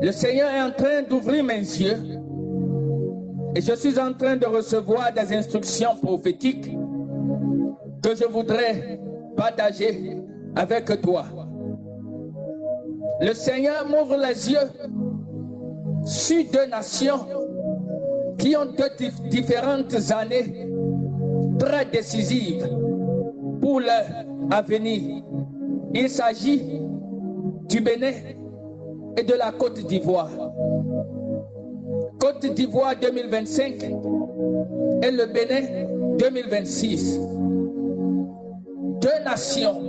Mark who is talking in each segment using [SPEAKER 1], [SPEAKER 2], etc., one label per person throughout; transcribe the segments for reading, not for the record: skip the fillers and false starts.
[SPEAKER 1] Le Seigneur est en train d'ouvrir mes yeux et je suis en train de recevoir des instructions prophétiques que je voudrais partager avec toi. Le Seigneur m'ouvre les yeux sur deux nations qui ont deux différentes années très décisives pour leur avenir. Il s'agit du Bénin et de la Côte d'Ivoire. Côte d'Ivoire 2025 et le Bénin 2026. Deux nations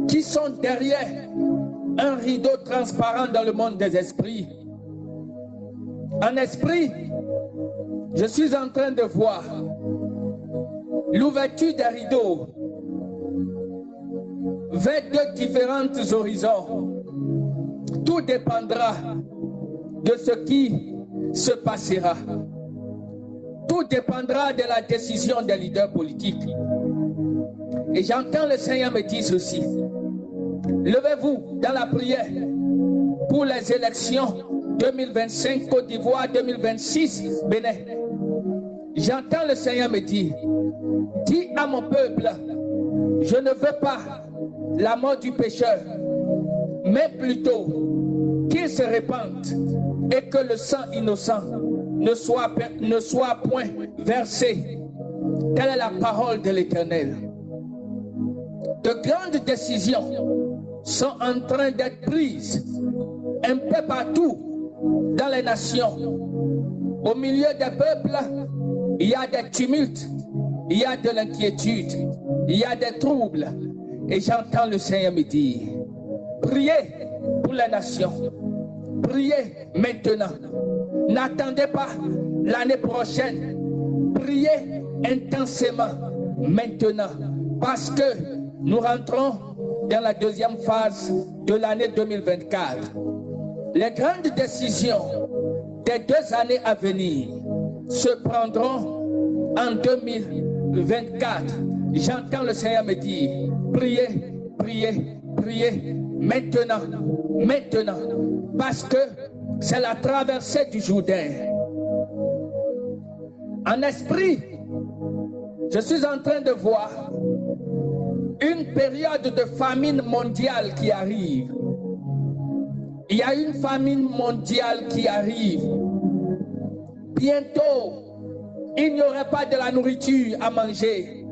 [SPEAKER 1] qui sont derrière un rideau transparent dans le monde des esprits. En esprit, je suis en train de voir l'ouverture des rideaux vers deux différents horizons. Tout dépendra de ce qui se passera. Tout dépendra de la décision des leaders politiques. Et j'entends le Seigneur me dire ceci. Levez-vous dans la prière pour les élections 2025 Côte d'Ivoire, 2026 Bénin. J'entends le Seigneur me dire, dis à mon peuple, je ne veux pas la mort du pécheur, mais plutôt qu'il se répande et que le sang innocent ne soit point versé. Telle est la parole de l'Éternel. De grandes décisions sont en train d'être prises un peu partout dans les nations. Au milieu des peuples, il y a des tumultes, il y a de l'inquiétude, il y a des troubles. Et j'entends le Seigneur me dire, priez pour les nations, priez maintenant. N'attendez pas l'année prochaine, priez intensément maintenant, parce que nous rentrons dans la deuxième phase de l'année 2024. Les grandes décisions des 2 années à venir se prendront en 2024. J'entends le Seigneur me dire, priez, priez, priez, maintenant, maintenant, parce que c'est la traversée du Jourdain. En esprit, je suis en train de voir une période de famine mondiale qui arrive. Il y a une famine mondiale qui arrive. Bientôt, il n'y aurait pas de la nourriture à manger.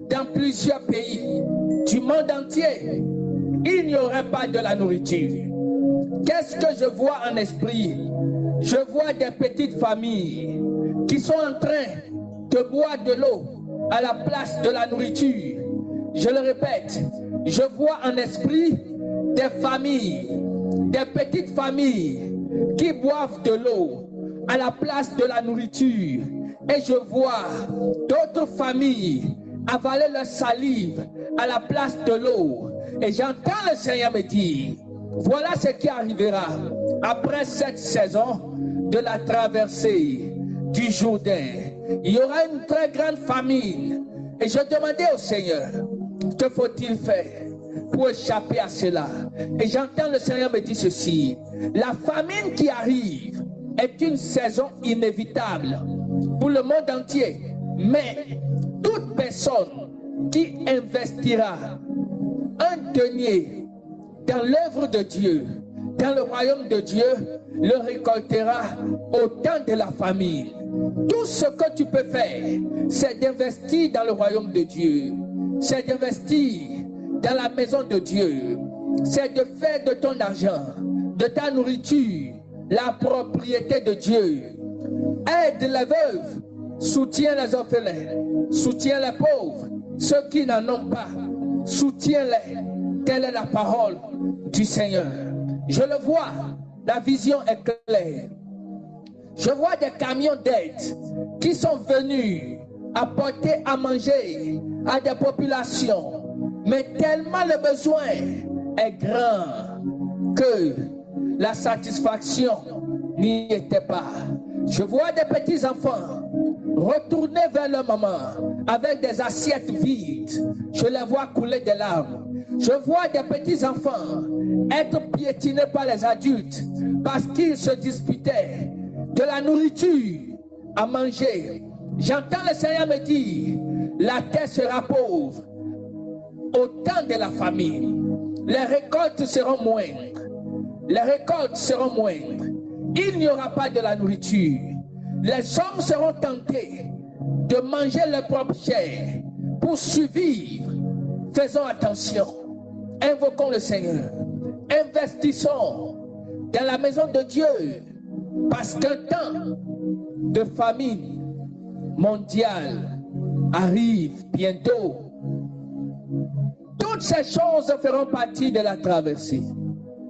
[SPEAKER 1] Dans plusieurs pays du monde entier, il n'y aurait pas de la nourriture. Qu'est-ce que je vois en esprit? Je vois des petites familles qui sont en train de boire de l'eau à la place de la nourriture. Je le répète, je vois en esprit des familles, des petites familles qui boivent de l'eau à la place de la nourriture. Et je vois d'autres familles avaler leur salive à la place de l'eau. Et j'entends le Seigneur me dire, voilà ce qui arrivera après cette saison de la traversée du Jourdain. Il y aura une très grande famine. Et je demandais au Seigneur, que faut-il faire pour échapper à cela? Et j'entends le Seigneur me dire ceci, la famine qui arrive est une saison inévitable pour le monde entier. Mais toute personne qui investira un denier dans l'œuvre de Dieu, dans le royaume de Dieu, le récoltera au temps de la famine. Tout ce que tu peux faire, c'est d'investir dans le royaume de Dieu. C'est d'investir dans la maison de Dieu. C'est de faire de ton argent, de ta nourriture, la propriété de Dieu. Aide les veuves, soutiens les orphelins, soutiens les pauvres, ceux qui n'en ont pas, soutiens-les. Telle est la parole du Seigneur. Je le vois, la vision est claire. Je vois des camions d'aide qui sont venus apporter à manger à des populations. Mais tellement le besoin est grand que la satisfaction n'y était pas. Je vois des petits enfants retourner vers leur maman avec des assiettes vides. Je les vois couler des larmes. Je vois des petits-enfants être piétinés par les adultes parce qu'ils se disputaient de la nourriture à manger. J'entends le Seigneur me dire, la terre sera pauvre au temps de la famine. Les récoltes seront moindres. Les récoltes seront moindres. Il n'y aura pas de la nourriture. Les hommes seront tentés de manger leur propre chair pour survivre. Faisons attention. Invoquons le Seigneur. Investissons dans la maison de Dieu. Parce qu'un temps de famine mondiale arrive bientôt. Toutes ces choses feront partie de la traversée.